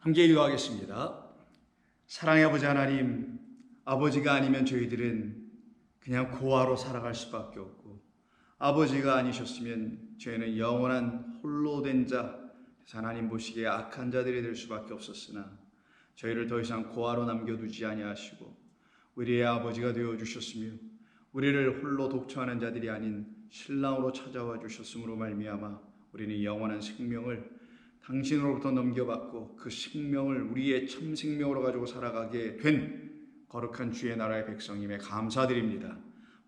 함께 읽어가겠습니다. 사랑의 아버지 하나님, 아버지가 아니면 저희들은 그냥 고아로 살아갈 수밖에 없고, 아버지가 아니셨으면 저희는 영원한 홀로 된 자, 하나님 보시기에 악한 자들이 될 수밖에 없었으나 저희를 더 이상 고아로 남겨두지 아니하시고 우리의 아버지가 되어주셨으며 우리를 홀로 독처하는 자들이 아닌 신랑으로 찾아와 주셨으므로 말미암아 우리는 영원한 생명을 당신으로부터 넘겨받고 그 생명을 우리의 참 생명으로 가지고 살아가게 된 거룩한 주의 나라의 백성임에 감사드립니다.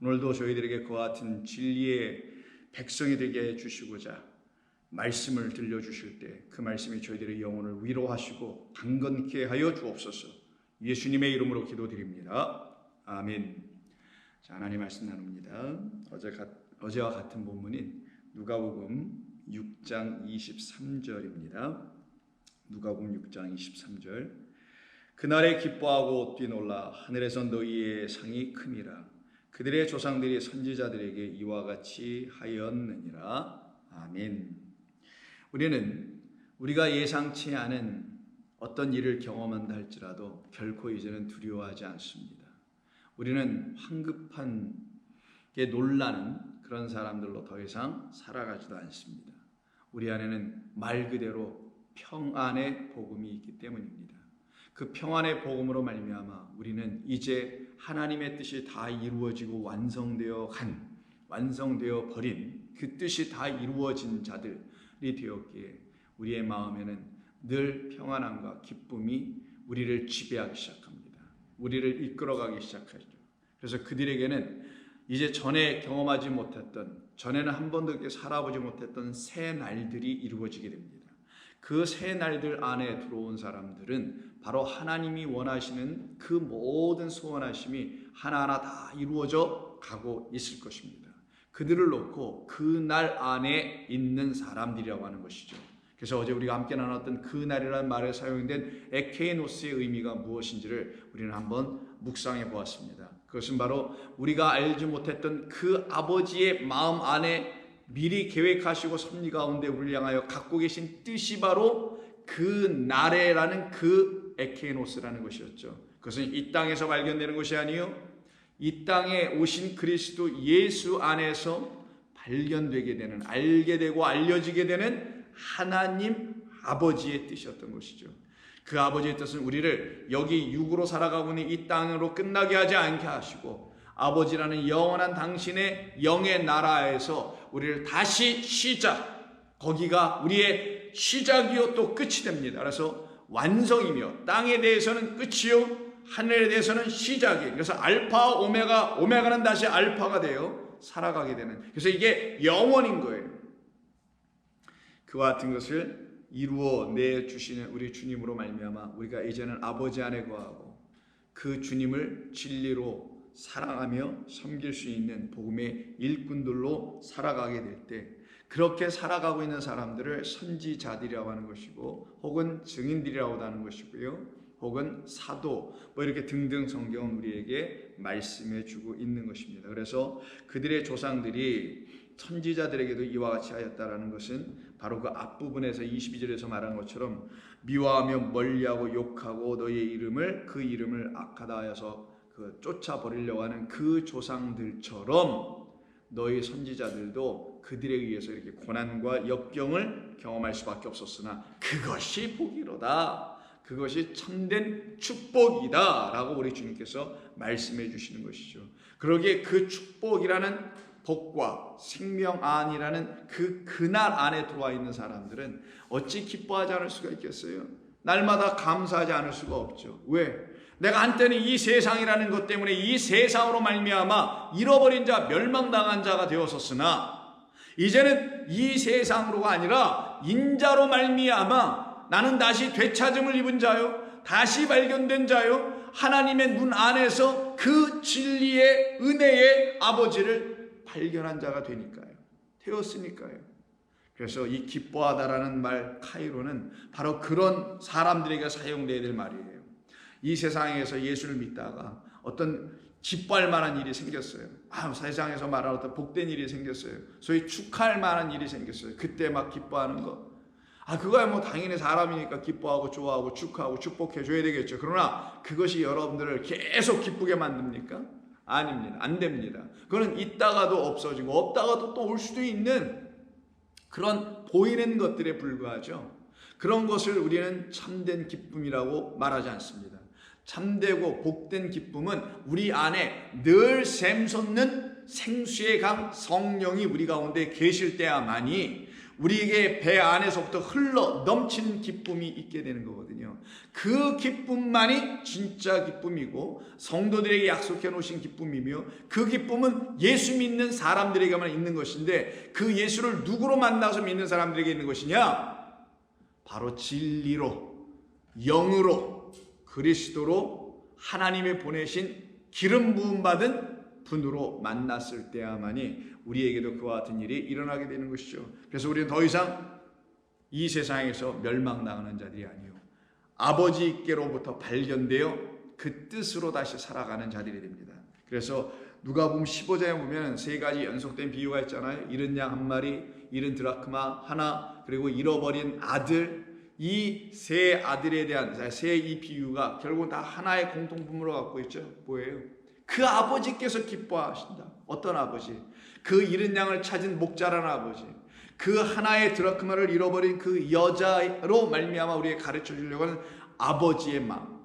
오늘도 저희들에게 그와 같은 진리의 백성이 되게 해주시고자 말씀을 들려주실 때 그 말씀이 저희들의 영혼을 위로하시고 강건케 하여 주옵소서. 예수님의 이름으로 기도드립니다. 아멘. 자, 하나님 말씀 나눕니다. 어제와 같은 본문인 누가복음 6장 23절입니다. 누가복음 6장 23절. 그날에 기뻐하고 뛰놀라 하늘에서 너희의 상이 크니라. 그들의 조상들이 선지자들에게 이와 같이 하였느니라. 아멘. 우리는 우리가 예상치 않은 어떤 일을 경험한다 할지라도 결코 이제는 두려워하지 않습니다. 우리는 황급한 게 놀라는 그런 사람들로 더 이상 살아가지도 않습니다. 우리 안에는 말 그대로 평안의 복음이 있기 때문입니다. 그 평안의 복음으로 말미암아 우리는 이제 하나님의 뜻이 다 이루어지고 완성되어 버린 그 뜻이 다 이루어진 자들이 되었기에 우리의 마음에는 늘 평안함과 기쁨이 우리를 지배하기 시작합니다. 우리를 이끌어가기 시작하죠. 그래서 그들에게는 이제 전에 경험하지 못했던, 전에는 한 번도 이렇게 살아보지 못했던 새 날들이 이루어지게 됩니다. 그 새 날들 안에 들어온 사람들은 바로 하나님이 원하시는 그 모든 소원하심이 하나하나 다 이루어져 가고 있을 것입니다. 그들을 놓고 그 날 안에 있는 사람들이라고 하는 것이죠. 그래서 어제 우리가 함께 나눴던 그 날이라는 말에 사용된 에케노스의 의미가 무엇인지를 우리는 한번 묵상해 보았습니다. 그것은 바로 우리가 알지 못했던 그 아버지의 마음 안에 미리 계획하시고 섭리 가운데 우리를 향하여 갖고 계신 뜻이 바로 그 나래라는 그 에케노스라는 것이었죠. 그것은 이 땅에서 발견되는 것이 아니요, 이 땅에 오신 그리스도 예수 안에서 발견되게 되는, 알게 되고 알려지게 되는 하나님 아버지의 뜻이었던 것이죠. 그 아버지의 뜻은 우리를 여기 육으로 살아가고 있는 이 땅으로 끝나게 하지 않게 하시고 아버지라는 영원한 당신의 영의 나라에서 우리를 다시 거기가 우리의 시작이요 또 끝이 됩니다. 그래서 완성이며 땅에 대해서는 끝이요 하늘에 대해서는 시작이에요. 그래서 알파 오메가는 다시 알파가 되어 살아가게 되는, 그래서 이게 영원인 거예요. 그와 같은 것을 이루어 내주시는 우리 주님으로 말미암아 우리가 이제는 아버지 안에 거하고 그 주님을 진리로 사랑하며 섬길 수 있는 복음의 일꾼들로 살아가게 될 때, 그렇게 살아가고 있는 사람들을 선지자들이라고 하는 것이고 혹은 증인들이라고 하는 것이고요, 혹은 사도 이렇게 등등 성경은 우리에게 말씀해 주고 있는 것입니다. 그래서 그들의 조상들이 선지자들에게도 이와 같이 하였다라는 것은 바로 그 앞부분에서 22절에서 말한 것처럼 미워하며 멀리하고 욕하고 너희의 이름을, 그 이름을 악하다 하여서 쫓아버리려고 하는 그 조상들처럼 너희 선지자들도 그들에 의해서 이렇게 고난과 역경을 경험할 수밖에 없었으나 그것이 복이로다, 그것이 참된 축복이다 라고 우리 주님께서 말씀해 주시는 것이죠. 그러기에 그 축복이라는 복과 생명 안이라는 그날 안에 들어와 있는 사람들은 어찌 기뻐하지 않을 수가 있겠어요? 날마다 감사하지 않을 수가 없죠. 왜? 내가 한때는 이 세상이라는 것 때문에 이 세상으로 말미암아 잃어버린 자, 멸망당한 자가 되었었으나 이제는 이 세상으로가 아니라 인자로 말미암아 나는 다시 되찾음을 입은 자요, 다시 발견된 자요, 하나님의 눈 안에서 그 진리의 은혜의 아버지를 발견한 자가 되었으니까요. 그래서 이 기뻐하다라는 말 카이로는 바로 그런 사람들에게 사용되어야 될 말이에요. 이 세상에서 예수를 믿다가 어떤 기뻐할 만한 일이 생겼어요. 세상에서 말하는 어떤 복된 일이 생겼어요. 소위 축하할 만한 일이 생겼어요. 그때 막 기뻐하는 것. 그거야 뭐 당연히 사람이니까 기뻐하고 좋아하고 축하하고 축복해 줘야 되겠죠. 그러나 그것이 여러분들을 계속 기쁘게 만듭니까? 아닙니다. 안 됩니다. 그거는 있다가도 없어지고 없다가도 또 올 수도 있는 그런 보이는 것들에 불과하죠. 그런 것을 우리는 참된 기쁨이라고 말하지 않습니다. 참되고 복된 기쁨은 우리 안에 늘 샘솟는 생수의 강 성령이 우리 가운데 계실 때야만이 우리에게 배 안에서부터 흘러 넘치는 기쁨이 있게 되는 거거든요. 그 기쁨만이 진짜 기쁨이고 성도들에게 약속해 놓으신 기쁨이며, 그 기쁨은 예수 믿는 사람들에게만 있는 것인데, 그 예수를 누구로 만나서 믿는 사람들에게 있는 것이냐? 바로 진리로, 영으로, 그리스도로 하나님의 보내신 기름 부음 받은 분으로 만났을 때야만이 우리에게도 그와 같은 일이 일어나게 되는 것이죠. 그래서 우리는 더 이상 이 세상에서 멸망당하는 자들이 아니요, 아버지께로부터 발견되어 그 뜻으로 다시 살아가는 자들이 됩니다. 그래서 누가복음 15장에 보면 세 가지 연속된 비유가 있잖아요. 잃은 양 한 마리, 잃은 드라크마 하나, 그리고 잃어버린 아들. 이 세 아들에 대한 이 비유가 결국은 다 하나의 공통분모를 갖고 있죠. 뭐예요? 그 아버지께서 기뻐하신다. 어떤 아버지? 그 잃은 양을 찾은 목자라는 아버지, 그 하나의 드라크마를 잃어버린 그 여자로 말미암아 우리에게 가르쳐 주려고 하는 아버지의 마음,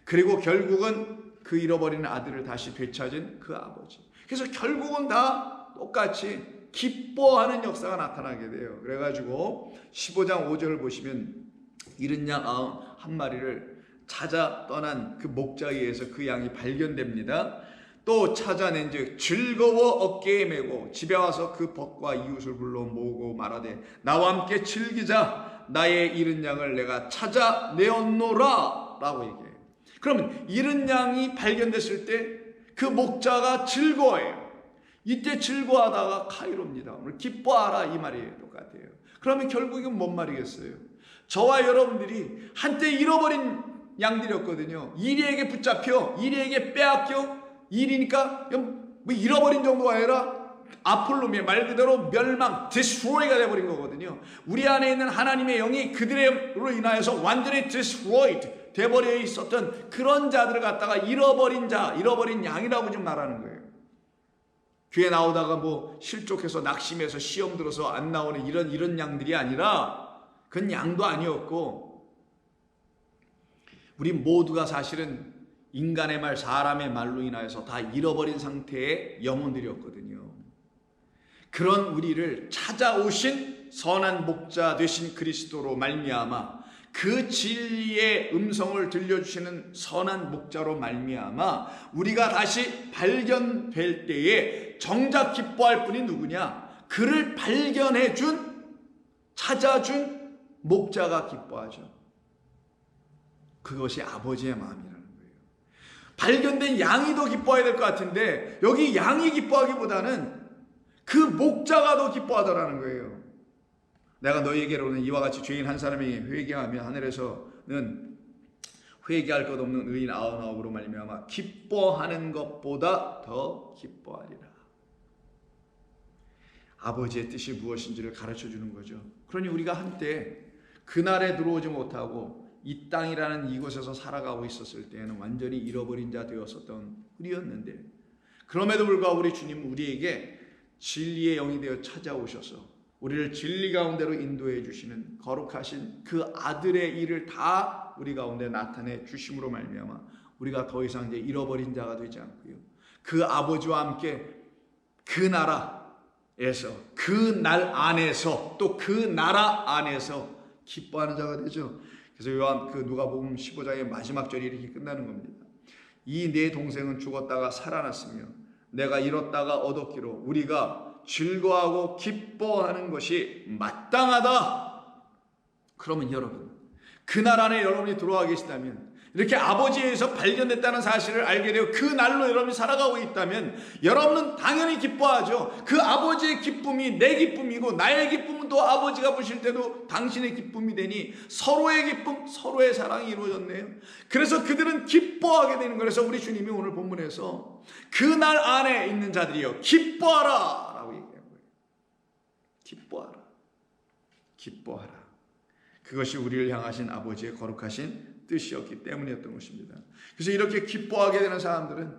그리고 결국은 그 잃어버린 아들을 다시 되찾은 그 아버지. 그래서 결국은 다 똑같이 기뻐하는 역사가 나타나게 돼요. 그래가지고 15장 5절을 보시면 잃은 양 한 마리를 찾아 떠난 그 목자에 의해서 그 양이 발견됩니다. 또 찾아낸 즉 즐거워 어깨에 메고 집에 와서 그 벗과 이웃을 불러 모으고 말하되 나와 함께 즐기자, 나의 잃은 양을 내가 찾아내었노라 라고 얘기해요. 그러면 잃은 양이 발견됐을 때 그 목자가 즐거워해요. 이때 즐거워하다가 카이로입니다. 오늘 기뻐하라 이 말이에요. 똑같아요. 그러면 결국은 뭔 말이겠어요? 저와 여러분들이 한때 잃어버린 양들이었거든요. 이리에게 붙잡혀 이리에게 빼앗겨, 일이니까 뭐 잃어버린 정도가 아니라 아폴로미의 말 그대로 멸망, destroy가 되어버린 거거든요. 우리 안에 있는 하나님의 영이 그들로 인하여서 완전히 destroyed 되어버려 있었던 그런 자들을 갖다가 잃어버린 자, 잃어버린 양이라고 좀 말하는 거예요. 교회 나오다가 뭐 실족해서 낙심해서 시험 들어서 안 나오는 이런 양들이 아니라, 그건 양도 아니었고, 우리 모두가 사실은 인간의 말, 사람의 말로 인하여서 다 잃어버린 상태의 영혼들이었거든요. 그런 우리를 찾아오신 선한 목자 되신 그리스도로 말미암아, 그 진리의 음성을 들려주시는 선한 목자로 말미암아 우리가 다시 발견될 때에 정작 기뻐할 분이 누구냐? 그를 발견해준, 찾아준 목자가 기뻐하죠. 그것이 아버지의 마음이라는 거예요. 발견된 양이 더 기뻐해야 될 것 같은데 여기 양이 기뻐하기보다는 그 목자가 더 기뻐하더라는 거예요. 내가 너희에게로는 이와 같이 죄인 한 사람이 회개하며 하늘에서는 회개할 것 없는 의인 99으로 말미암아 기뻐하는 것보다 더 기뻐하리라. 아버지의 뜻이 무엇인지를 가르쳐 주는 거죠. 그러니 우리가 한때 그날에 들어오지 못하고 이 땅이라는 이곳에서 살아가고 있었을 때에는 완전히 잃어버린 자 되었었던 우리였는데, 그럼에도 불구하고 우리 주님은 우리에게 진리의 영이 되어 찾아오셔서 우리를 진리 가운데로 인도해 주시는 거룩하신 그 아들의 일을 다 우리 가운데 나타내 주심으로 말미암아 우리가 더 이상 이제 잃어버린 자가 되지 않고요, 그 아버지와 함께 그 나라에서, 그 날 안에서, 또 그 나라 안에서 기뻐하는 자가 되죠. 그래서 누가복음 15장의 마지막 절이 이렇게 끝나는 겁니다. 이 내 동생은 죽었다가 살아났으며 내가 잃었다가 얻었기로 우리가 즐거워하고 기뻐하는 것이 마땅하다. 그러면 여러분, 그날 안에 여러분이 들어와 계시다면, 이렇게 아버지에서 발견됐다는 사실을 알게 되어 그 날로 여러분이 살아가고 있다면 여러분은 당연히 기뻐하죠. 그 아버지의 기쁨이 내 기쁨이고 나의 기쁨은 또 아버지가 보실 때도 당신의 기쁨이 되니 서로의 기쁨, 서로의 사랑이 이루어졌네요. 그래서 그들은 기뻐하게 되는 거예요. 그래서 우리 주님이 오늘 본문에서 그날 안에 있는 자들이여 기뻐하라 라고 얘기한 거예요. 기뻐하라, 기뻐하라. 그것이 우리를 향하신 아버지의 거룩하신 뜻이었기 때문이었던 것입니다. 그래서 이렇게 기뻐하게 되는 사람들은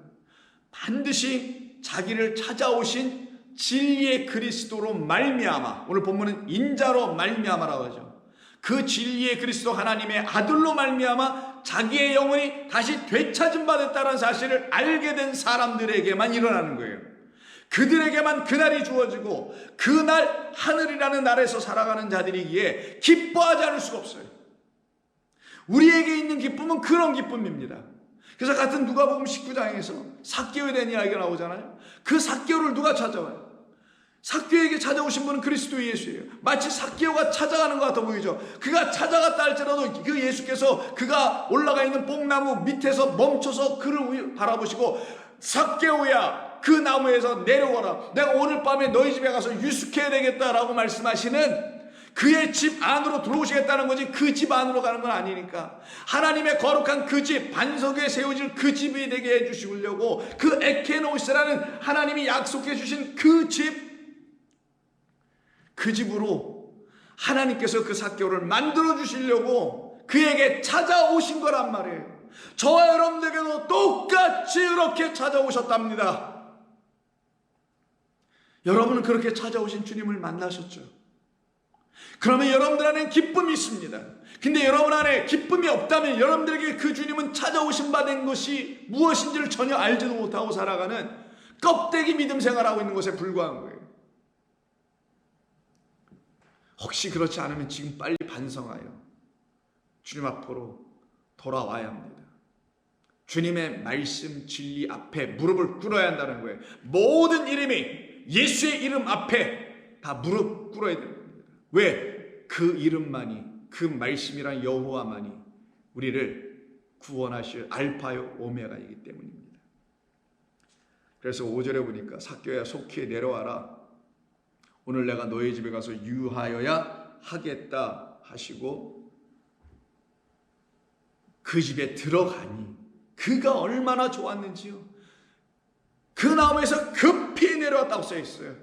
반드시 자기를 찾아오신 진리의 그리스도로 말미암아, 오늘 본문은 인자로 말미암아라고 하죠. 그 진리의 그리스도 하나님의 아들로 말미암아 자기의 영혼이 다시 되찾음 받았다는 사실을 알게 된 사람들에게만 일어나는 거예요. 그들에게만 그날이 주어지고 그날 하늘이라는 나라에서 살아가는 자들이기에 기뻐하지 않을 수가 없어요. 우리에게 있는 기쁨은 그런 기쁨입니다. 그래서 같은 누가복음 19장에서 삭개오에 대한 이야기가 나오잖아요. 그 삭개오를 누가 찾아와요? 삭개오에게 찾아오신 분은 그리스도 예수예요. 마치 삭개오가 찾아가는 것 같아 보이죠. 그가 찾아갔다 할지라도 그 예수께서 그가 올라가 있는 뽕나무 밑에서 멈춰서 그를 바라보시고 삭개오야, 그 나무에서 내려와라. 내가 오늘 밤에 너희 집에 가서 유숙해야 되겠다라고 말씀하시는 그의 집 안으로 들어오시겠다는 거지, 그 집 안으로 가는 건 아니니까. 하나님의 거룩한 그 집, 반석 위에 세워질 그 집이 되게 해주시려고 그 에케노스라는 하나님이 약속해 주신 그 집, 그 집으로 하나님께서 그 삭개오를 만들어 주시려고 그에게 찾아오신 거란 말이에요. 저와 여러분들에게도 똑같이 그렇게 찾아오셨답니다. 여러분은 그렇게 찾아오신 주님을 만나셨죠? 그러면 여러분들 안에 기쁨이 있습니다. 근데 여러분 안에 기쁨이 없다면 여러분들에게 그 주님은 찾아오신 바 된 것이 무엇인지를 전혀 알지도 못하고 살아가는 껍데기 믿음 생활하고 있는 것에 불과한 거예요. 혹시 그렇지 않으면 지금 빨리 반성하여 주님 앞으로 돌아와야 합니다. 주님의 말씀 진리 앞에 무릎을 꿇어야 한다는 거예요. 모든 이름이 예수의 이름 앞에 다 무릎 꿇어야 됩니다. 왜? 그 이름만이, 그 말씀이란 여호와만이 우리를 구원하실 알파요 오메가이기 때문입니다. 그래서 5절에 보니까 삭개오야 속히 내려와라. 오늘 내가 너희 집에 가서 유하여야 하겠다 하시고 그 집에 들어가니 그가 얼마나 좋았는지요. 그 나무에서 급히 내려왔다고 써 있어요.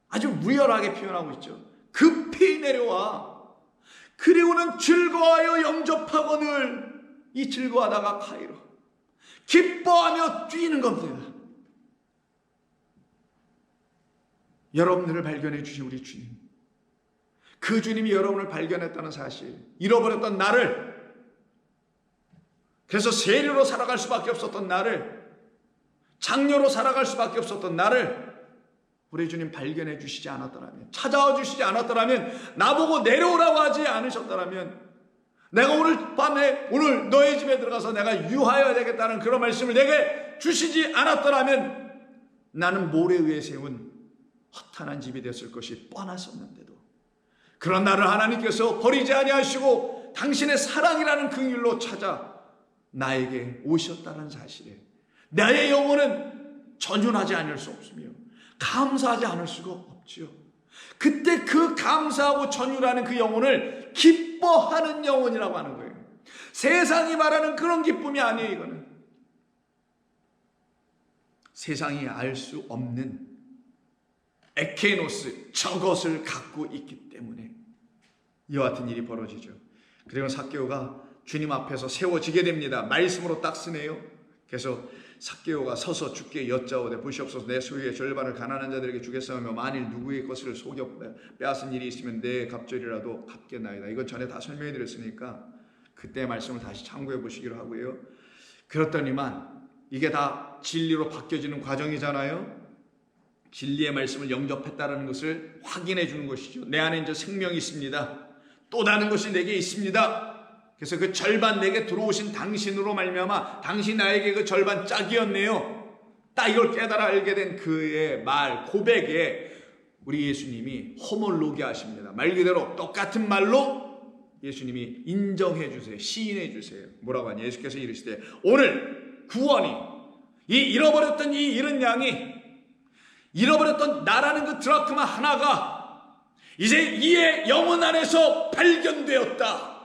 아주 리얼하게 표현하고 있죠. 급히 내려와. 그리고는 즐거워하여 영접하거늘. 이 즐거워하다가 카이로 기뻐하며 뛰는 겁니다. 여러분들을 발견해 주신 우리 주님, 그 주님이 여러분을 발견했다는 사실, 잃어버렸던 나를, 그래서 세리로 살아갈 수밖에 없었던 나를, 장녀로 살아갈 수밖에 없었던 나를 우리 주님 발견해 주시지 않았더라면, 찾아와 주시지 않았더라면, 나보고 내려오라고 하지 않으셨더라면, 내가 오늘 밤에 오늘 너의 집에 들어가서 내가 유하여야 되겠다는 그런 말씀을 내게 주시지 않았더라면 나는 모래 위에 세운 허탄한 집이 됐을 것이 뻔했었는데도 그런 나를 하나님께서 버리지 아니하시고 당신의 사랑이라는 그 길로 찾아 나에게 오셨다는 사실에 나의 영혼은 전율하지 않을 수 없으며 감사하지 않을 수가 없지요. 그때 그 감사하고 전율하는 그 영혼을 기뻐하는 영혼이라고 하는 거예요. 세상이 말하는 그런 기쁨이 아니에요. 이거는 세상이 알 수 없는 에케노스, 저것을 갖고 있기 때문에 이와 같은 일이 벌어지죠. 그리고 삭개오가 주님 앞에서 세워지게 됩니다. 말씀으로 딱 쓰네요. 그래서 삭개오가 서서 주께 여짜오되 보시옵소서 내 소유의 절반을 가난한 자들에게 주겠사오며 만일 누구의 것을 속여 빼앗은 일이 있으면 내 갑절이라도 갚겠나이다. 이건 전에 다 설명해 드렸으니까 그때 말씀을 다시 참고해 보시기로 하고요. 그렇더니만 이게 다 진리로 바뀌어지는 과정이잖아요. 진리의 말씀을 영접했다는 것을 확인해 주는 것이죠. 내 안에 이제 생명이 있습니다. 또 다른 것이 내게 있습니다. 그래서 그 절반 내게 들어오신 당신으로 말미암아 당신 나에게 그 절반 짝이었네요. 딱 이걸 깨달아 알게 된 그의 말 고백에 우리 예수님이 호몰로게 하십니다. 말 그대로 똑같은 말로 예수님이 인정해 주세요. 시인해 주세요. 뭐라고 하냐? 예수께서 이르시되 오늘 구원이 이 잃어버렸던 이 잃은 양이 잃어버렸던 나라는 그 드라크마 하나가 이제 이의 영혼 안에서 발견되었다.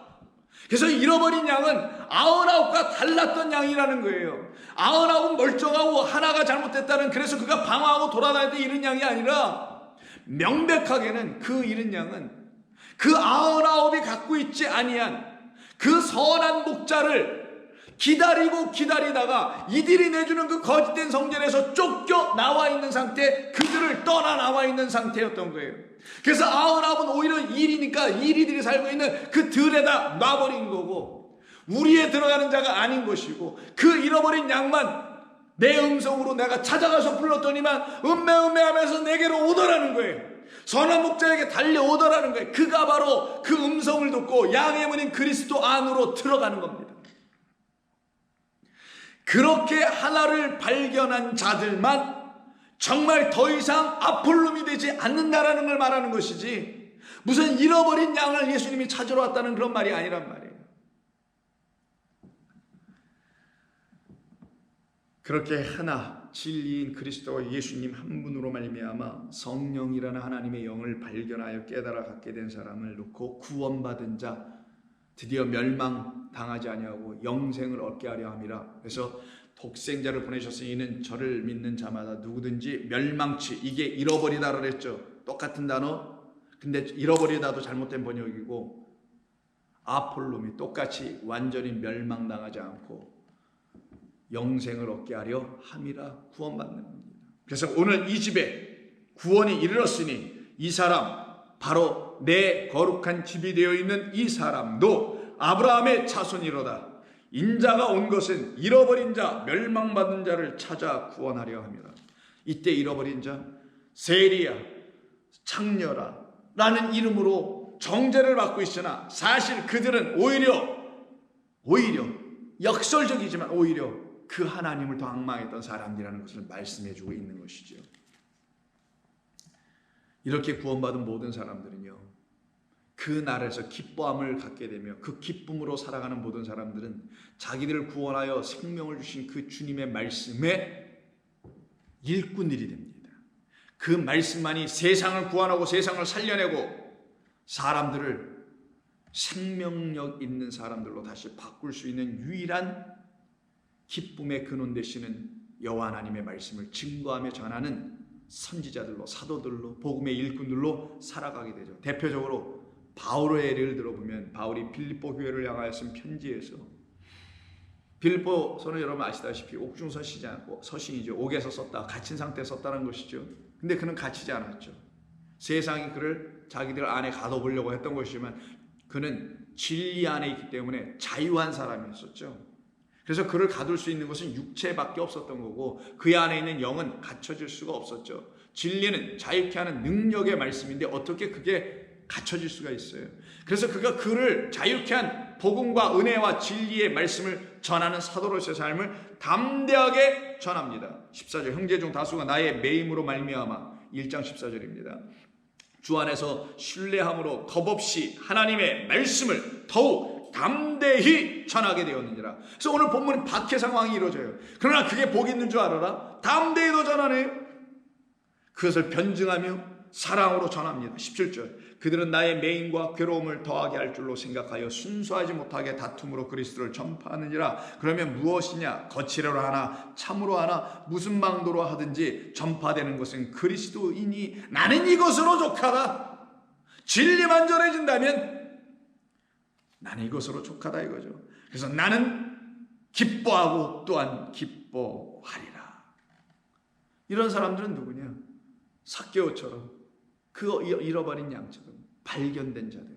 그래서 잃어버린 양은 99가 달랐던 양이라는 거예요. 99은 멀쩡하고 하나가 잘못됐다는, 그래서 그가 방황하고 돌아다닐 때 잃은 양이 아니라 명백하게는 그 잃은 양은 그 99이 갖고 있지 아니한 그 선한 목자를 기다리다가 이들이 내주는 그 거짓된 성전에서 쫓겨 나와 있는 상태, 그들을 떠나 나와 있는 상태였던 거예요. 그래서 99은 오히려 일이니까 이리들이 살고 있는 그 들에다 놔버린 거고, 우리에 들어가는 자가 아닌 것이고, 그 잃어버린 양만 내 음성으로 내가 찾아가서 불렀더니만 음매하면서 내게로 오더라는 거예요. 선한 목자에게 달려오더라는 거예요. 그가 바로 그 음성을 듣고 양의 문인 그리스도 안으로 들어가는 겁니다. 그렇게 하나를 발견한 자들만 정말 더 이상 아폴롬이 되지 않는다라는 걸 말하는 것이지, 무슨 잃어버린 양을 예수님이 찾으러 왔다는 그런 말이 아니란 말이에요. 그렇게 하나 진리인 그리스도 예수님 한 분으로 말미암아 성령이라는 하나님의 영을 발견하여 깨달아 갖게 된 사람을 놓고 구원받은 자, 드디어 멸망당하지 아니하고 영생을 얻게 하려 함이라. 그래서 독생자를 보내셨으니 이는 저를 믿는 자마다 누구든지 멸망치, 이게 잃어버리다 그랬죠. 똑같은 단어, 근데 잃어버리다도 잘못된 번역이고, 아폴롬이 똑같이 완전히 멸망당하지 않고 영생을 얻게 하려 함이라, 구원받는 겁니다. 그래서 오늘 이 집에 구원이 이르렀으니 이 사람, 바로 내 거룩한 집이 되어 있는 이 사람도 아브라함의 자손이로다. 인자가 온 것은 잃어버린 자, 멸망받는 자를 찾아 구원하려 함이라. 이때 잃어버린 자, 세리야, 창녀라 라는 이름으로 정죄를 받고 있으나, 사실 그들은 오히려 역설적이지만 오히려 그 하나님을 더 앙망했던 사람들이라는 것을 말씀해주고 있는 것이죠. 이렇게 구원받은 모든 사람들은요, 그 나라에서 기뻐함을 갖게 되며 그 기쁨으로 살아가는 모든 사람들은 자기들을 구원하여 생명을 주신 그 주님의 말씀에 일꾼들이 됩니다. 그 말씀만이 세상을 구원하고 세상을 살려내고 사람들을 생명력 있는 사람들로 다시 바꿀 수 있는 유일한 기쁨의 근원 되시는 여호와 하나님의 말씀을 증거하며 전하는 선지자들로, 사도들로, 복음의 일꾼들로 살아가게 되죠. 대표적으로 바울의 예를 들어보면, 바울이 빌립보 교회를 향하여 쓴 편지에서, 빌립보서는 여러분 아시다시피 옥중서신이죠. 옥에서 썼다, 갇힌 상태에 썼다는 것이죠. 근데 그는 갇히지 않았죠. 세상이 그를 자기들 안에 가둬보려고 했던 것이지만 그는 진리 안에 있기 때문에 자유한 사람이었었죠. 그래서 그를 가둘 수 있는 것은 육체밖에 없었던 거고, 그 안에 있는 영은 갇혀질 수가 없었죠. 진리는 자유케 하는 능력의 말씀인데 어떻게 그게 갇혀질 수가 있어요. 그래서 그가 그를 자유케 한 복음과 은혜와 진리의 말씀을 전하는 사도로서의 삶을 담대하게 전합니다. 14절, 형제 중 다수가 나의 매임으로 말미암아, 1장 14절입니다. 주 안에서 신뢰함으로 겁없이 하나님의 말씀을 더욱 담대히 전하게 되었느니라. 그래서 오늘 본문은 박해 상황이 이루어져요. 그러나 그게 복 있는 줄 알아라. 담대히 더 전하네요. 그것을 변증하며 사랑으로 전합니다. 17절, 그들은 나의 매임과 괴로움을 더하게 할 줄로 생각하여 순수하지 못하게 다툼으로 그리스도를 전파하느니라. 그러면 무엇이냐? 거칠어로 하나 참으로 하나 무슨 방도로 하든지 전파되는 것은 그리스도이니 나는 이것으로 족하다. 진리만 전해진다면 나는 이것으로 족하다 이거죠. 그래서 나는 기뻐하고 또한 기뻐하리라. 이런 사람들은 누구냐? 삭개오처럼, 그 잃어버린 양처럼 발견된 자들.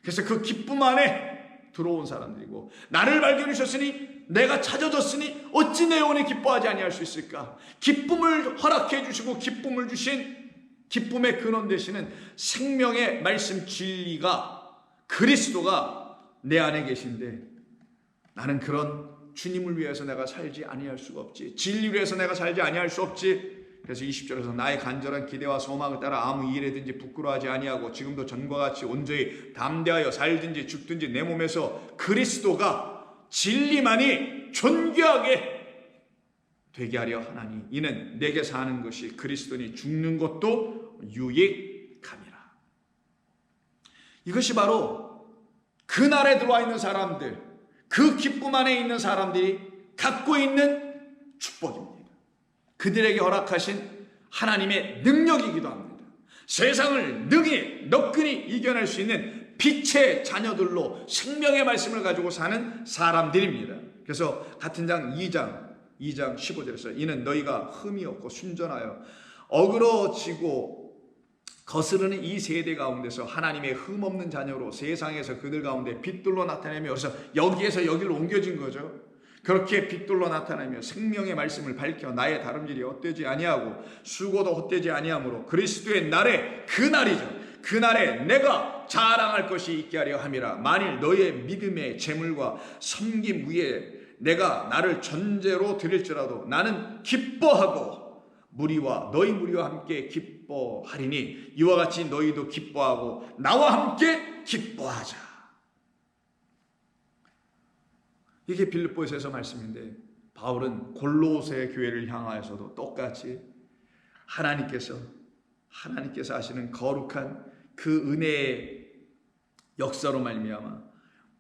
그래서 그 기쁨 안에 들어온 사람들이고, 나를 발견해 주셨으니, 내가 찾아줬으니 어찌 내 영혼이 기뻐하지 아니할 수 있을까? 기쁨을 허락해 주시고 기쁨을 주신, 기쁨의 근원 되시는 생명의 말씀 진리가, 그리스도가 내 안에 계신데, 나는 그런 주님을 위해서 내가 살지 아니할 수가 없지. 진리를 위해서 내가 살지 아니할 수 없지. 그래서 20절에서 나의 간절한 기대와 소망을 따라 아무 일에든지 부끄러워하지 아니하고 지금도 전과 같이 온전히 담대하여 살든지 죽든지 내 몸에서 그리스도가 진리만이 존귀하게 되게 하려 하나니, 이는 내게 사는 것이 그리스도니 죽는 것도 유익함이라. 이것이 바로 그 날에 들어와 있는 사람들, 그 기쁨 안에 있는 사람들이 갖고 있는 축복입니다. 그들에게 허락하신 하나님의 능력이기도 합니다. 세상을 능히 너끈히 이겨낼 수 있는 빛의 자녀들로 생명의 말씀을 가지고 사는 사람들입니다. 그래서 같은 장 2장 15절에서 이는 너희가 흠이 없고 순전하여 어그러지고 거스르는 이 세대 가운데서 하나님의 흠 없는 자녀로 세상에서 그들 가운데 빛들로 나타내며, 그래서 여기에서 여기로 옮겨진 거죠. 그렇게 빛들로 나타내며 생명의 말씀을 밝혀 나의 다름질이 헛되지 아니하고 수고도 헛되지 아니하므로 그리스도의 날에, 그날이죠, 그날에 내가 자랑할 것이 있게 하려 함이라. 만일 너의 믿음의 재물과 섬김 위에 내가 나를 전제로 드릴지라도 나는 기뻐하고 너희 무리와 함께 기뻐하리니 이와 같이 너희도 기뻐하고 나와 함께 기뻐하자. 이게 빌립보에서 말씀인데, 바울은 골로새 교회를 향하여서도 똑같이 하나님께서 하시는 거룩한 그 은혜의 역사로 말미암아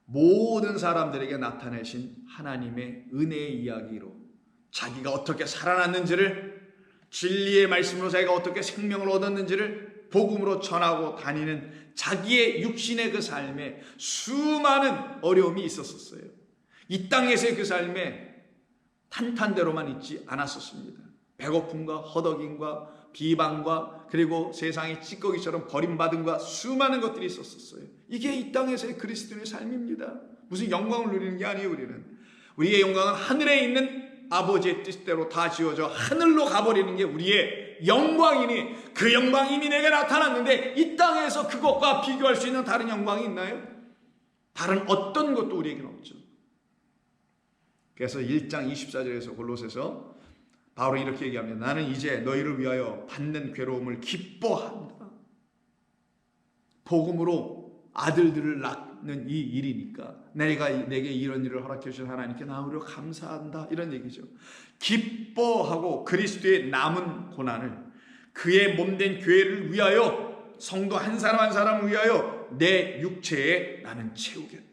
모든 사람들에게 나타내신 하나님의 은혜의 이야기로 자기가 어떻게 살아났는지를, 진리의 말씀으로 자기가 어떻게 생명을 얻었는지를 복음으로 전하고 다니는 자기의 육신의 그 삶에 수많은 어려움이 있었어요. 이 땅에서의 그 삶에 탄탄대로만 있지 않았었습니다. 배고픔과 허덕임과 비방과 그리고 세상의 찌꺼기처럼 버림받음과 수많은 것들이 있었어요. 이게 이 땅에서의 그리스도인의 삶입니다. 무슨 영광을 누리는 게 아니에요. 우리의 영광은 하늘에 있는 아버지의 뜻대로 다 지어져 하늘로 가버리는 게 우리의 영광이니, 그 영광이 이미 내게 나타났는데 이 땅에서 그것과 비교할 수 있는 다른 영광이 있나요? 다른 어떤 것도 우리에게는 없죠. 그래서 1장 24절에서 골로새서 바울은 이렇게 얘기합니다. 나는 이제 너희를 위하여 받는 괴로움을 기뻐한다. 복음으로 아들들을 낳는 이 일이니까 내게 이런 일을 허락해 주신 하나님께 나 오히려 감사한다, 이런 얘기죠. 기뻐하고 그리스도의 남은 고난을 그의 몸된 교회를 위하여, 성도 한 사람 한 사람을 위하여 내 육체에 나는 채우겠다.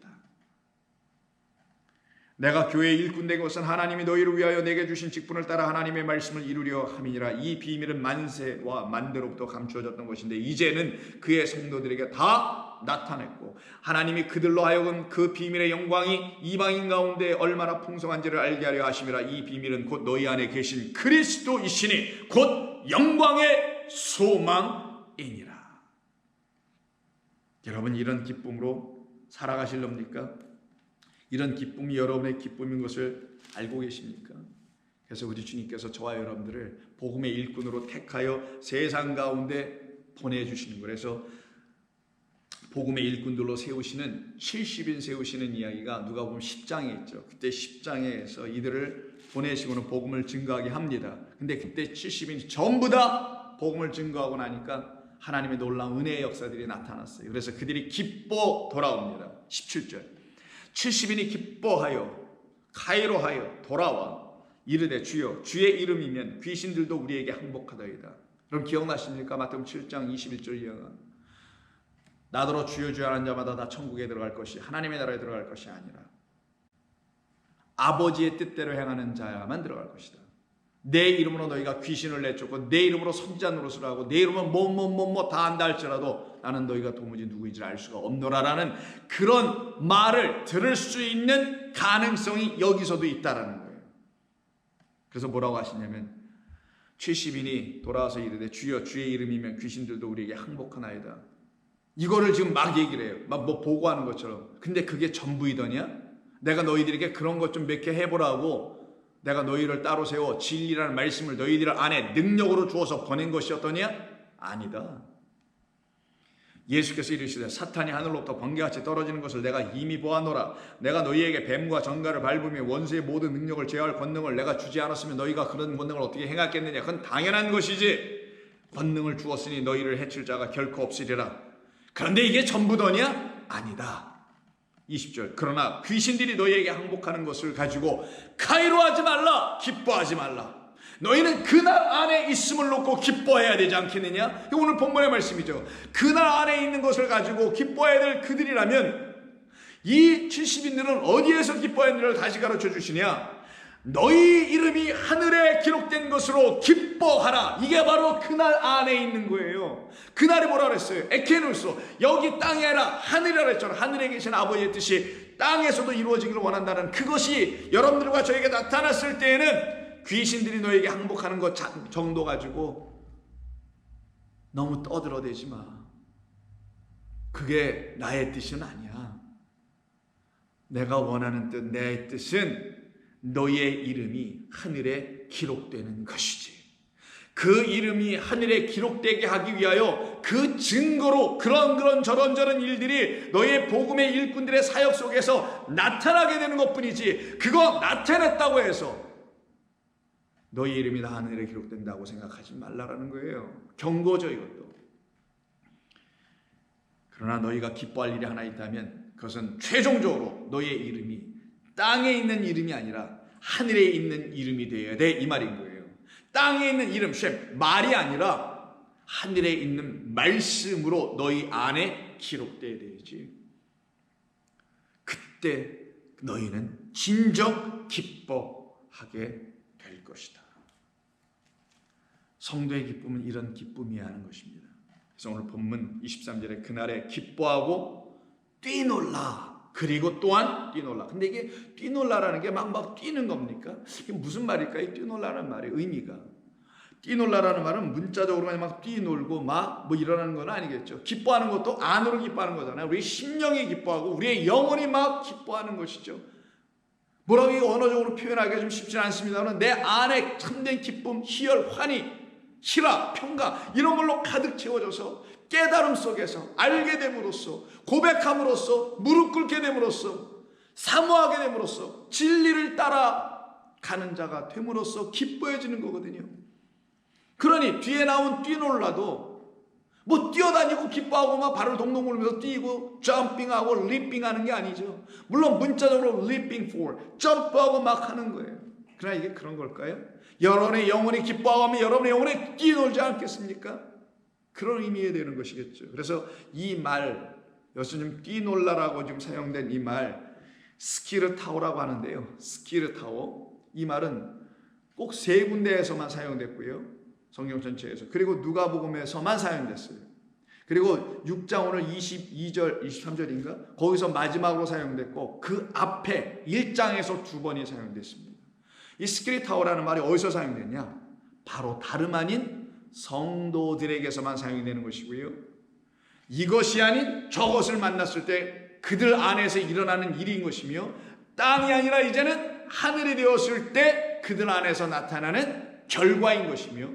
내가 교회의 일꾼 된 것은 하나님이 너희를 위하여 내게 주신 직분을 따라 하나님의 말씀을 이루려 함이니라. 이 비밀은 만세와 만대로부터 감추어졌던 것인데 이제는 그의 성도들에게 다 나타냈고, 하나님이 그들로 하여금 그 비밀의 영광이 이방인 가운데 얼마나 풍성한지를 알게 하려 하심이라. 이 비밀은 곧 너희 안에 계신 그리스도이시니 곧 영광의 소망이니라. 여러분, 이런 기쁨으로 살아가실렵니까? 이런 기쁨이 여러분의 기쁨인 것을 알고 계십니까? 그래서 우리 주님께서 저와 여러분들을 복음의 일꾼으로 택하여 세상 가운데 보내주시는 거예요. 그래서 복음의 일꾼들로 세우시는 70인 세우시는 이야기가 누가복음 10장에 있죠. 그때 10장에서 이들을 보내시고는 복음을 증거하게 합니다. 근데 그때 70인이 전부 다 복음을 증거하고 나니까 하나님의 놀라운 은혜의 역사들이 나타났어요. 그래서 그들이 기뻐 돌아옵니다. 17절 70인이 기뻐하여 가이로하여 돌아와 이르되 주여 주의 이름이면 귀신들도 우리에게 항복하더이다. 그럼 기억나십니까? 마태복음 7장 21절 이하가 나더러 주여 주여 하는 자마다 다 천국에 들어갈 것이 하나님의 나라에 들어갈 것이 아니라 아버지의 뜻대로 행하는 자야만 들어갈 것이다. 내 이름으로 너희가 귀신을 내쫓고 내 이름으로 선지자 노릇을 하고 내 이름으로 뭐 다 한다 할지라도 나는 너희가 도무지 누구인지를 알 수가 없노라라는 그런 말을 들을 수 있는 가능성이 여기서도 있다라는 거예요. 그래서 뭐라고 하시냐면 70인이 돌아와서 이르되 주여 주의 이름이면 귀신들도 우리에게 항복하나이다. 이거를 지금 막 얘기를 해요. 막 뭐 보고하는 것처럼. 근데 그게 전부이더냐? 내가 너희들에게 그런 것 좀 몇 개 해보라고 내가 너희를 따로 세워 진리라는 말씀을 너희들 안에 능력으로 주어서 보낸 것이었더냐? 아니다. 예수께서 이르시되 사탄이 하늘로부터 번개같이 떨어지는 것을 내가 이미 보았노라. 내가 너희에게 뱀과 전갈을 밟으며 원수의 모든 능력을 제어할 권능을 내가 주지 않았으면 너희가 그런 권능을 어떻게 행하겠느냐? 그건 당연한 것이지. 권능을 주었으니 너희를 해칠 자가 결코 없으리라. 그런데 이게 전부더냐? 아니다. 20절 그러나 귀신들이 너희에게 항복하는 것을 가지고 가이로하지 말라, 기뻐하지 말라. 너희는 그날 안에 있음을 놓고 기뻐해야 되지 않겠느냐? 이거 오늘 본문의 말씀이죠. 그날 안에 있는 것을 가지고 기뻐해야 될 그들이라면 이 70인들은 어디에서 기뻐했는지를 다시 가르쳐 주시냐? 너희 이름이 하늘에 기록된 것으로 기뻐하라. 이게 바로 그날 안에 있는 거예요. 그날이 뭐라 그랬어요? 에케누소. 여기 땅이 아니라 하늘이라 그랬잖아요. 하늘에 계신 아버지의 뜻이 땅에서도 이루어지기를 원한다는 그것이 여러분들과 저에게 나타났을 때에는 귀신들이 너에게 항복하는 것 정도 가지고 너무 떠들어대지 마. 그게 나의 뜻은 아니야. 내가 원하는 뜻, 내 뜻은 너의 이름이 하늘에 기록되는 것이지. 그 이름이 하늘에 기록되게 하기 위하여 그 증거로 그런 저런 일들이 너의 복음의 일꾼들의 사역 속에서 나타나게 되는 것뿐이지, 그거 나타냈다고 해서 너의 이름이 다 하늘에 기록된다고 생각하지 말라라는 거예요. 경고죠, 이것도. 그러나 너희가 기뻐할 일이 하나 있다면 그것은 최종적으로 너의 이름이 땅에 있는 이름이 아니라 하늘에 있는 이름이 되어야 돼, 이 말인 거예요. 땅에 있는 이름, 셈, 말이 아니라 하늘에 있는 말씀으로 너희 안에 기록되어야 되지. 그때 너희는 진정 기뻐하게 될 것이다. 성도의 기쁨은 이런 기쁨이어야 하는 것입니다. 그래서 오늘 본문 23절에 그날에 기뻐하고 뛰놀라. 그리고 또한 뛰놀라. 근데 이게 뛰놀라라는 게 막 뛰는 겁니까? 이게 무슨 말일까요? 뛰놀라라는 말의 의미가. 뛰놀라라는 말은 문자적으로 그냥 막 뛰놀고 막 뭐 일어나는 건 아니겠죠. 기뻐하는 것도 안으로 기뻐하는 거잖아요. 우리 심령이 기뻐하고 우리의 영혼이 막 기뻐하는 것이죠. 뭐라고 이거 언어적으로 표현하기가 좀 쉽지 않습니다만 내 안에 참된 기쁨, 희열, 환희, 희락, 평가 이런 걸로 가득 채워져서 깨달음 속에서 알게 됨으로써 고백함으로써 무릎 꿇게 됨으로써 사모하게 됨으로써 진리를 따라가는 자가 됨으로써 기뻐해지는 거거든요. 그러니 뒤에 나온 뛰놀라도 뭐 뛰어다니고 기뻐하고 막 발을 동동 굴면서 뛰고 점핑하고 리핑하는 게 아니죠. 물론 문자적으로 leaping for, 점프하고 막 하는 거예요. 그러나 이게 그런 걸까요? 여러분의 영혼이 기뻐하면 여러분의 영혼이 뛰놀지 않겠습니까? 그런 의미에 되는 것이겠죠. 그래서 이 말, 여기서 좀 뛰놀라라고 지금 사용된 이 말, 스키르타오라고 하는데요. 스키르타오. 이 말은 꼭 세 군데에서만 사용됐고요. 성경 전체에서. 그리고 누가복음에서만 사용됐어요. 그리고 6장 오늘 22절, 23절인가? 거기서 마지막으로 사용됐고 그 앞에 1장에서 2번이 사용됐습니다. 이 스키르타오라는 말이 어디서 사용됐냐? 바로 다름 아닌 성도들에게서만 사용되는 것이고요. 이것이 아닌 저것을 만났을 때 그들 안에서 일어나는 일인 것이며 땅이 아니라 이제는 하늘이 되었을 때 그들 안에서 나타나는 결과인 것이며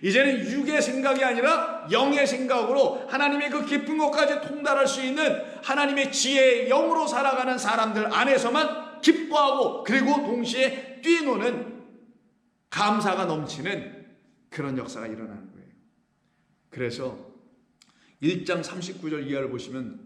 이제는 육의 생각이 아니라 영의 생각으로 하나님의 그 깊은 것까지 통달할 수 있는 하나님의 지혜의 영으로 살아가는 사람들 안에서만 기뻐하고 그리고 동시에 뛰노는 감사가 넘치는 그런 역사가 일어나는 거예요. 그래서 1장 39절 이하를 보시면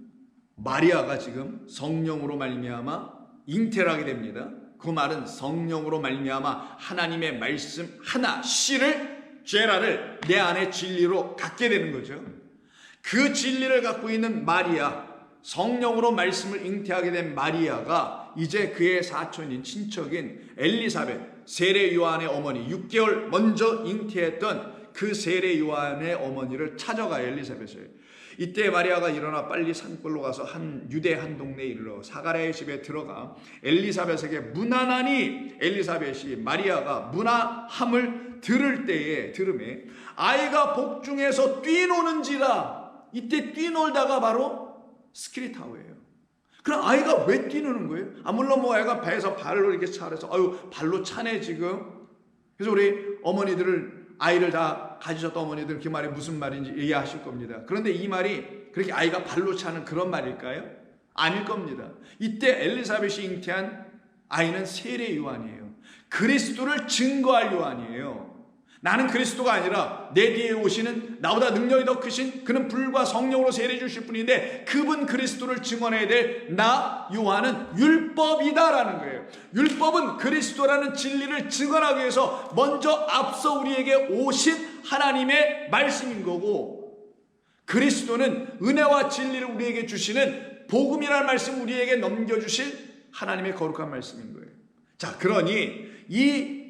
마리아가 지금 성령으로 말미암아 잉태를 하게 됩니다. 그 말은 성령으로 말미암아 하나님의 말씀 하나 씨를 제라를 내 안에 진리로 갖게 되는 거죠. 그 진리를 갖고 있는 마리아, 성령으로 말씀을 잉태하게 된 마리아가 이제 그의 사촌인 친척인 엘리사벳, 세례 요한의 어머니, 6개월 먼저 잉태했던 그 세례 요한의 어머니를 찾아가요. 엘리사벳을. 이때 마리아가 일어나 빨리 산골로 가서 한 유대 한 동네에 이르러 사가랴의 집에 들어가 엘리사벳에게 문안하니 엘리사벳이 마리아가 문안함을 들음에 아이가 복중에서 뛰노는지라. 이때 뛰놀다가 바로 스키리타오예요. 그럼 아이가 왜 뛰노는 거예요? 물론 뭐 애가 배에서 발로 이렇게 차려서 발로 차네 지금. 그래서 우리 어머니들을 아이를 다 가지셨던 어머니들 그 말이 무슨 말인지 이해하실 겁니다. 그런데 이 말이 그렇게 아이가 발로 차는 그런 말일까요? 아닐 겁니다. 이때 엘리사벳이 잉태한 아이는 세례 요한이에요. 그리스도를 증거할 요한이에요. 나는 그리스도가 아니라 내 뒤에 오시는 나보다 능력이 더 크신 그는 불과 성령으로 세례 주실 분인데 그분 그리스도를 증언해야 될 나 요한은 율법이다라는 거예요. 율법은 그리스도라는 진리를 증언하기 위해서 먼저 앞서 우리에게 오신 하나님의 말씀인 거고 그리스도는 은혜와 진리를 우리에게 주시는 복음이라는 말씀 우리에게 넘겨주실 하나님의 거룩한 말씀인 거예요. 자, 그러니 이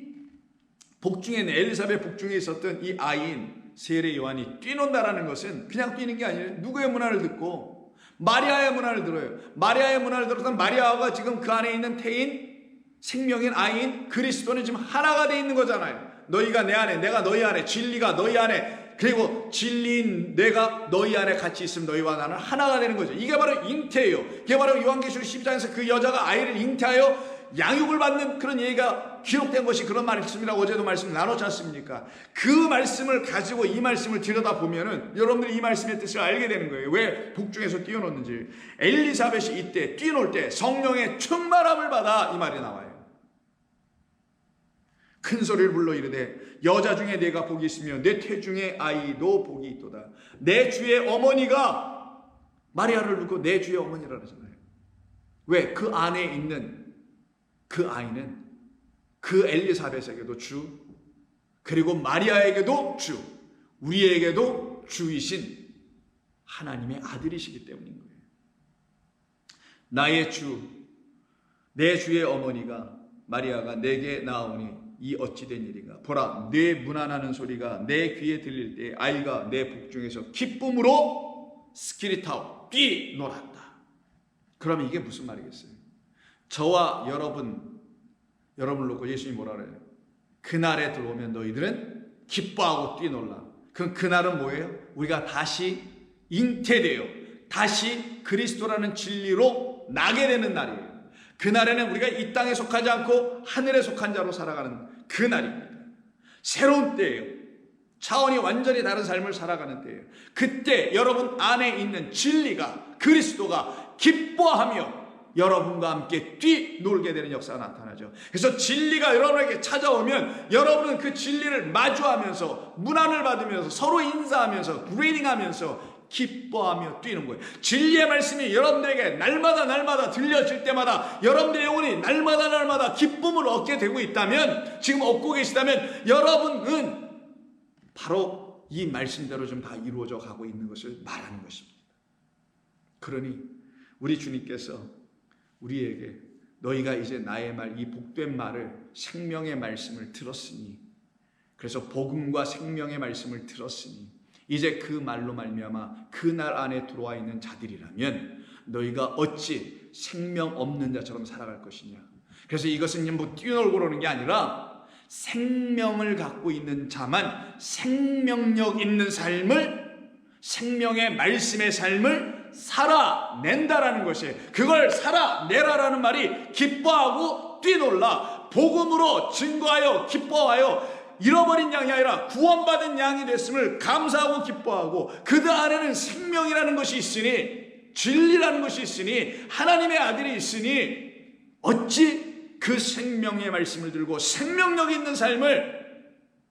복중에는 엘리사벳 복중에 있었던 이 아이인 세례 요한이 뛰논다라는 것은 그냥 뛰는 게 아니에요. 누구의 문화를 듣고? 마리아의 문화를 들어요. 마리아의 문화를 들어서 마리아가 지금 그 안에 있는 태인, 생명인 아이인 그리스도는 지금 하나가 돼 있는 거잖아요. 너희가 내 안에, 내가 너희 안에, 진리가 너희 안에, 그리고 진리인 내가 너희 안에 같이 있으면 너희와 나는 하나가 되는 거죠. 이게 바로 잉태예요. 이게 바로 요한계시록 12장에서 그 여자가 아이를 잉태하여 양육을 받는 그런 얘기가 기록된 것이 그런 말씀이라고 어제도 말씀 나눴지 않습니까? 그 말씀을 가지고 이 말씀을 들여다보면은 여러분들이 이 말씀의 뜻을 알게 되는 거예요. 왜 복중에서 뛰어놓는지. 엘리사벳이 이때 뛰어놀 때 성령의 충만함을 받아, 이 말이 나와요. 큰 소리를 불러 이르되 여자 중에 내가 복이 있으며 내 태중의 아이도 복이 있도다. 내 주의 어머니가, 마리아를 놓고 내 주의 어머니라 그러잖아요. 왜? 그 안에 있는 그 아이는 그 엘리사벳에게도 주, 그리고 마리아에게도 주, 우리에게도 주이신 하나님의 아들이시기 때문인 거예요. 나의 주, 내 주의 어머니가 마리아가 내게 나오니 이 어찌된 일인가. 보라, 내 문안하는 소리가 내 귀에 들릴 때 아이가 내 복중에서 기쁨으로 스키리타오 뛰놀았다. 그러면 이게 무슨 말이겠어요? 저와 여러분을 놓고 예수님이 뭐라 그래요? 그날에 들어오면 너희들은 기뻐하고 뛰놀라. 그럼 그날은 뭐예요? 우리가 다시 잉태되어 다시 그리스도라는 진리로 나게 되는 날이에요. 그날에는 우리가 이 땅에 속하지 않고 하늘에 속한 자로 살아가는 그날입니다. 새로운 때예요. 차원이 완전히 다른 삶을 살아가는 때예요. 그때 여러분 안에 있는 진리가, 그리스도가 기뻐하며 여러분과 함께 뛰놀게 되는 역사가 나타나죠. 그래서 진리가 여러분에게 찾아오면 여러분은 그 진리를 마주하면서 문안을 받으면서 서로 인사하면서 브리딩하면서 기뻐하며 뛰는 거예요. 진리의 말씀이 여러분들에게 날마다 들려질 때마다 여러분들의 영혼이 날마다 기쁨을 얻게 되고 있다면, 지금 얻고 계시다면 여러분은 바로 이 말씀대로 좀 다 이루어져 가고 있는 것을 말하는 것입니다. 그러니 우리 주님께서 우리에게 너희가 이제 나의 말, 이 복된 말을, 생명의 말씀을 들었으니, 그래서 복음과 생명의 말씀을 들었으니 이제 그 말로 말미암아 그날 안에 들어와 있는 자들이라면 너희가 어찌 생명 없는 자처럼 살아갈 것이냐. 그래서 이것은 뭐 뛰어놀고 그러는 게 아니라 생명을 갖고 있는 자만 생명력 있는 삶을, 생명의 말씀의 삶을 살아낸다라는 것이에요. 그걸 살아내라라는 말이 기뻐하고 뛰놀라, 복음으로 증거하여 기뻐하여 잃어버린 양이 아니라 구원받은 양이 됐음을 감사하고 기뻐하고, 그들 안에는 생명이라는 것이 있으니, 진리라는 것이 있으니, 하나님의 아들이 있으니 어찌 그 생명의 말씀을 들고 생명력 있는 삶을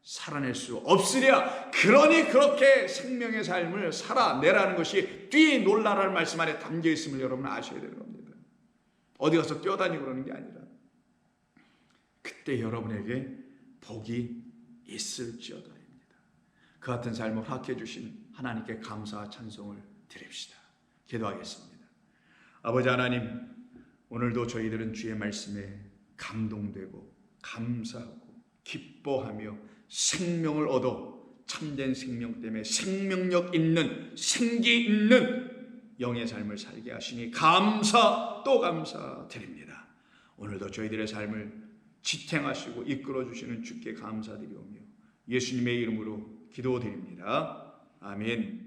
살아낼 수 없으랴. 그러니 그렇게 생명의 삶을 살아내라는 것이 뛰놀라라는 말씀 안에 담겨 있음을 여러분 아셔야 되는 겁니다. 어디 가서 뛰어다니고 그러는 게 아니라 그때 여러분에게 복이 있을지어다입니다. 그 같은 삶을 허락해 주신 하나님께 감사와 찬송을 드립시다. 기도하겠습니다. 아버지 하나님, 오늘도 저희들은 주의 말씀에 감동되고 감사하고 기뻐하며 생명을 얻어 참된 생명 때문에 생명력 있는, 생기 있는 영의 삶을 살게 하시니 감사 또 감사드립니다. 오늘도 저희들의 삶을 지탱하시고 이끌어주시는 주께 감사드리오며 예수님의 이름으로 기도드립니다. 아멘.